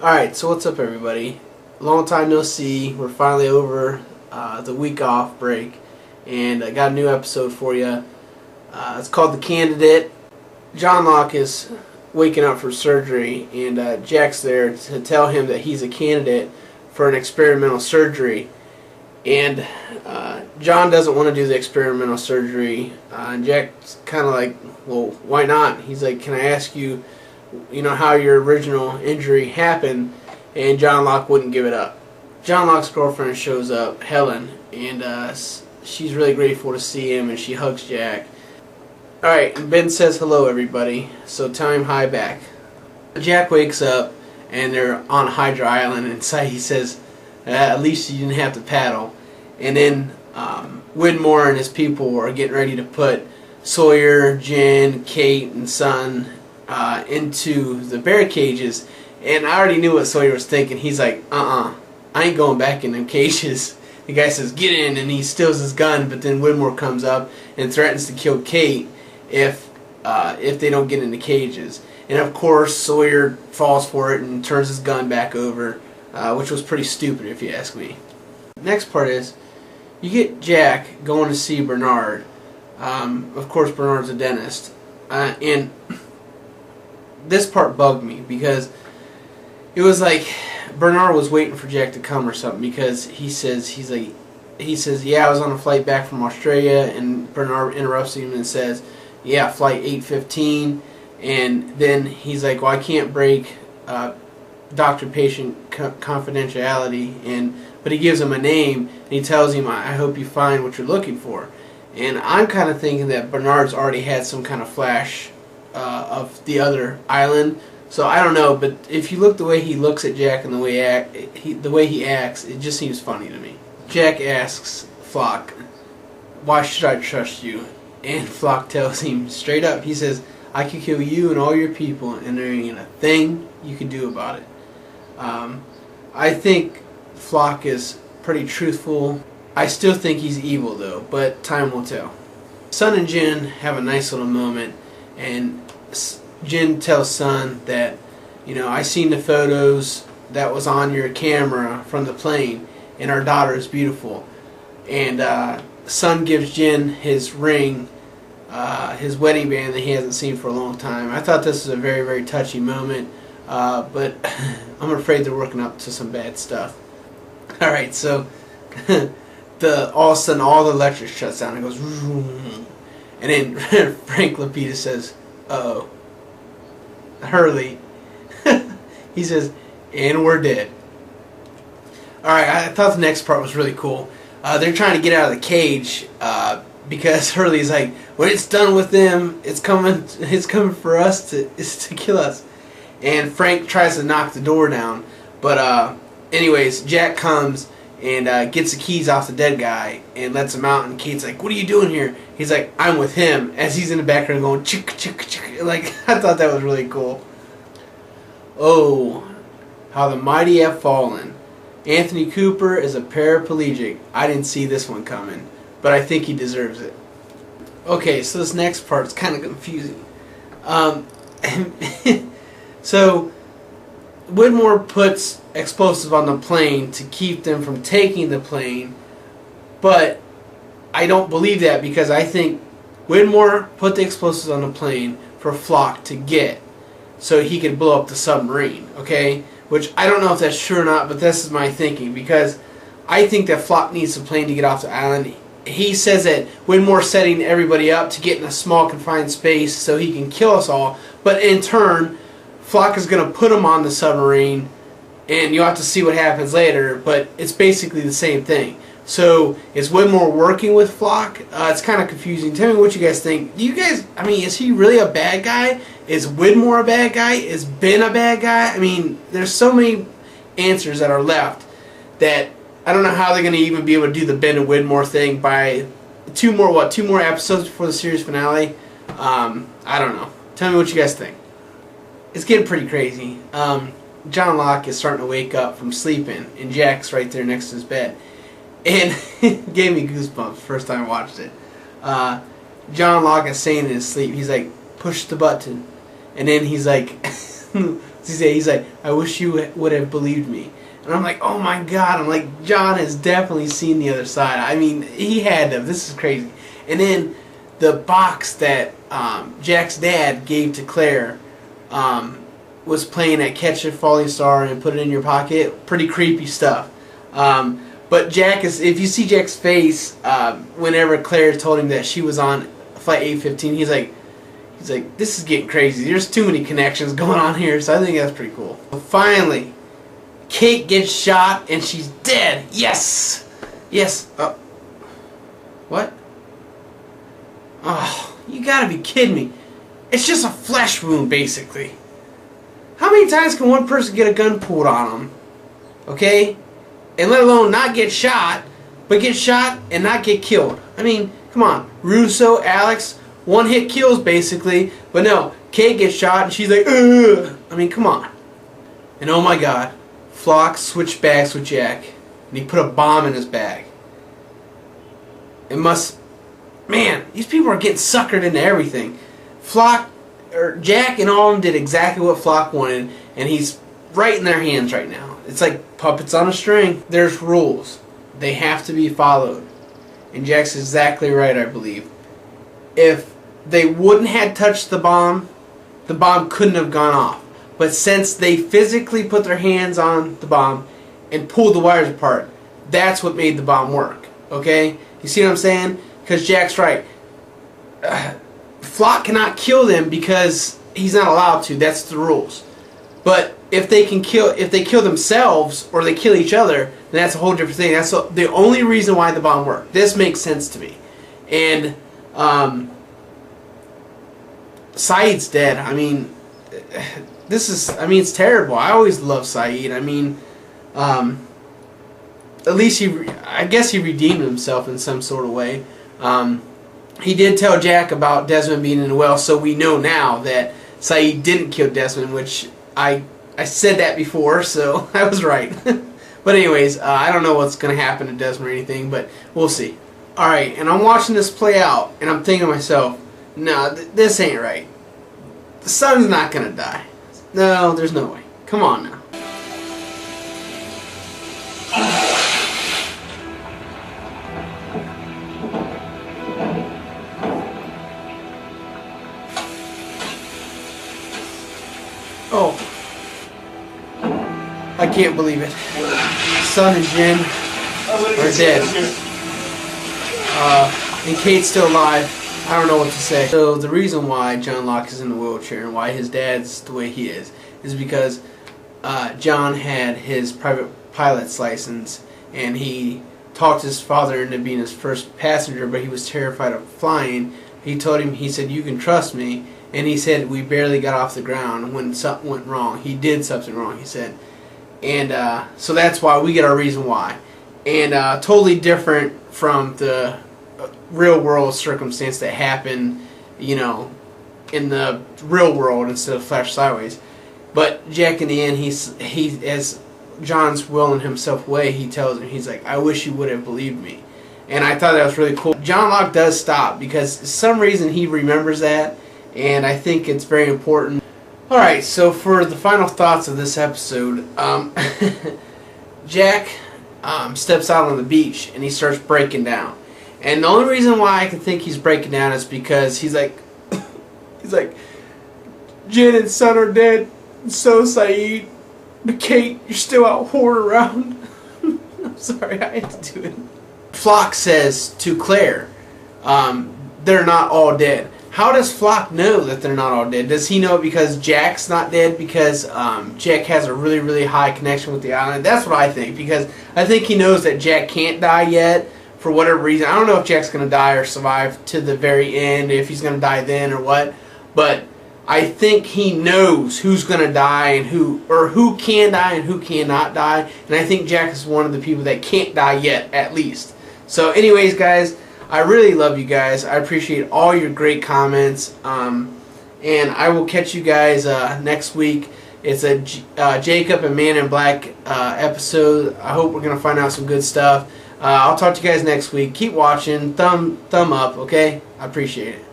Alright, so what's up everybody? Long time no see. We're finally over the week off break, and I got a new episode for you. It's called The Candidate. John Locke is waking up for surgery, and Jack's there to tell him that he's a candidate for an experimental surgery. And John doesn't want to do the experimental surgery, and Jack's kind of like, well, why not? He's like, can I ask you, how your original injury happened? And John Locke wouldn't give it up. John Locke's girlfriend shows up, Helen, and she's really grateful to see him, and she hugs Jack. Alright, and Ben says hello everybody, so tell him hi back. Jack wakes up, and they're on Hydra Island, and inside he says, at least you didn't have to paddle. And then Widmore and his people are getting ready to put Sawyer, Jen, Kate, and Sun into the bear cages, and I already knew what Sawyer was thinking. He's like, I ain't going back in them cages. The guy says, get in, and he steals his gun, but then Widmore comes up and threatens to kill Kate if they don't get in the cages. And of course Sawyer falls for it and turns his gun back over, which was pretty stupid if you ask me. Next part is, you get Jack going to see Bernard. Of course Bernard's a dentist, and this part bugged me because it was like Bernard was waiting for Jack to come or something, because he says, yeah, I was on a flight back from Australia, and Bernard interrupts him and says, yeah, flight 815, and then he's like, well, I can't break doctor-patient confidentiality, but he gives him a name, and he tells him, I hope you find what you're looking for. And I'm kind of thinking that Bernard's already had some kind of flash of the other island. So I don't know, but if you look the way he looks at Jack and the way he acts, it just seems funny to me. Jack asks Flock, why should I trust you? And Flock tells him straight up, he says, I can kill you and all your people, and there ain't a thing you can do about it. I think Flock is pretty truthful. I still think he's evil though, but time will tell. Sun and Jen have a nice little moment, and Jen tells Sun that, I seen the photos that was on your camera from the plane, and our daughter is beautiful. And Sun gives Jen his ring, his wedding band that he hasn't seen for a long time. I thought this was a very, very touchy moment, but I'm afraid they're working up to some bad stuff. Alright, so all of a sudden all the electric shuts down and goes, and then Frank Lapidus says, uh-oh. Hurley, he says, and we're dead. Alright, I thought the next part was really cool. They're trying to get out of the cage because Hurley's like, when it's done with them, it's coming for us to kill us. And Frank tries to knock the door down, but anyways, Jack comes and gets the keys off the dead guy and lets him out, and Kate's like, what are you doing here? He's like, I'm with him, as he's in the background going chick chick chick. Like, I thought that was really cool. Oh, how the mighty have fallen. Anthony Cooper is a paraplegic. I didn't see this one coming, but I think he deserves it. Okay, so this next part's kind of confusing. So Widmore puts explosives on the plane to keep them from taking the plane, but I don't believe that, because I think Widmore put the explosives on the plane for Flock to get so he could blow up the submarine, okay? Which I don't know if that's true or not, but this is my thinking, because I think that Flock needs the plane to get off the island. He says that Widmore's setting everybody up to get in a small confined space so he can kill us all, but in turn Flock is going to put him on the submarine, and you'll have to see what happens later, but it's basically the same thing. So, is Widmore working with Flock? It's kind of confusing. Tell me what you guys think. Do you guys, is he really a bad guy? Is Widmore a bad guy? Is Ben a bad guy? There's so many answers that are left that I don't know how they're going to even be able to do the Ben and Widmore thing by two more episodes before the series finale? I don't know. Tell me what you guys think. It's getting pretty crazy. John Locke is starting to wake up from sleeping, and Jack's right there next to his bed. And it gave me goosebumps first time I watched it. John Locke is saying in his sleep, he's like, push the button. And then he's like, He's like, I wish you would have believed me. And I'm like, oh my God. I'm like, John has definitely seen the other side. I mean, he had to. This is crazy. And then the box that Jack's dad gave to Claire was playing at Catch a Falling Star and Put It in Your Pocket. Pretty creepy stuff. But Jack is, if you see Jack's face, whenever Claire told him that she was on Flight 815, he's like, this is getting crazy. There's too many connections going on here, so I think that's pretty cool. Finally, Kate gets shot and she's dead. Yes! Yes. What? Oh, you gotta be kidding me. It's just a flesh wound, basically. How many times can one person get a gun pulled on them? Okay? And let alone not get shot, but get shot and not get killed. I mean, come on. Russo, Alex, one-hit kills, basically. But no, Kate gets shot and she's like, ugh. I mean, come on. And oh my God, Flock switched bags with Jack. And he put a bomb in his bag. It must... Man, these people are getting suckered into everything. Jack and all of them did exactly what Flock wanted, and he's right in their hands right now. It's like puppets on a string. There's rules. They have to be followed. And Jack's exactly right, I believe. If they wouldn't have touched the bomb couldn't have gone off. But since they physically put their hands on the bomb and pulled the wires apart, that's what made the bomb work. Okay? You see what I'm saying? Because Jack's right. Flock cannot kill them because he's not allowed to. That's the rules. But if they kill themselves or they kill each other, then that's a whole different thing. That's the only reason why the bomb worked. This makes sense to me. And Saeed's dead. I mean, it's terrible. I always loved Saeed. I mean, at least I guess he redeemed himself in some sort of way. He did tell Jack about Desmond being in the well, so we know now that Saeed didn't kill Desmond, which I said that before, so I was right. But anyways, I don't know what's going to happen to Desmond or anything, but we'll see. Alright, and I'm watching this play out, and I'm thinking to myself, no, this ain't right. The son's not going to die. No, there's no way. Come on now. Oh. I can't believe it. Son and Jin are dead. And Kate's still alive. I don't know what to say. So the reason why John Locke is in the wheelchair and why his dad's the way he is because John had his private pilot's license and he talked his father into being his first passenger, but he was terrified of flying. He told him, he said, you can trust me. And he said, we barely got off the ground when something went wrong. He did something wrong, he said. And so that's why we get our reason why. And totally different from the real world circumstance that happened, you know, in the real world instead of Flash Sideways. But Jack, in the end, he as John's willing himself away, he tells him, he's like, I wish you would have believed me. And I thought that was really cool. John Locke does stop because for some reason he remembers that, and I think it's very important. Alright, so for the final thoughts of this episode, Jack steps out on the beach and he starts breaking down. And the only reason why I can think he's breaking down is because he's like, Jin and Son are dead, and so Saeed, but Kate, you're still out whoring around. I'm sorry, I had to do it. Flock says to Claire, they're not all dead. How does Flock know that they're not all dead? Does he know it because Jack's not dead? Because Jack has a really, really high connection with the island? That's what I think. Because I think he knows that Jack can't die yet for whatever reason. I don't know if Jack's going to die or survive to the very end, if he's going to die then or what. But I think he knows who's going to die and who can die and who cannot die. And I think Jack is one of the people that can't die yet, at least. So anyways, guys, I really love you guys. I appreciate all your great comments. And I will catch you guys next week. It's a Jacob and Man in Black episode. I hope we're going to find out some good stuff. I'll talk to you guys next week. Keep watching. Thumb up, okay? I appreciate it.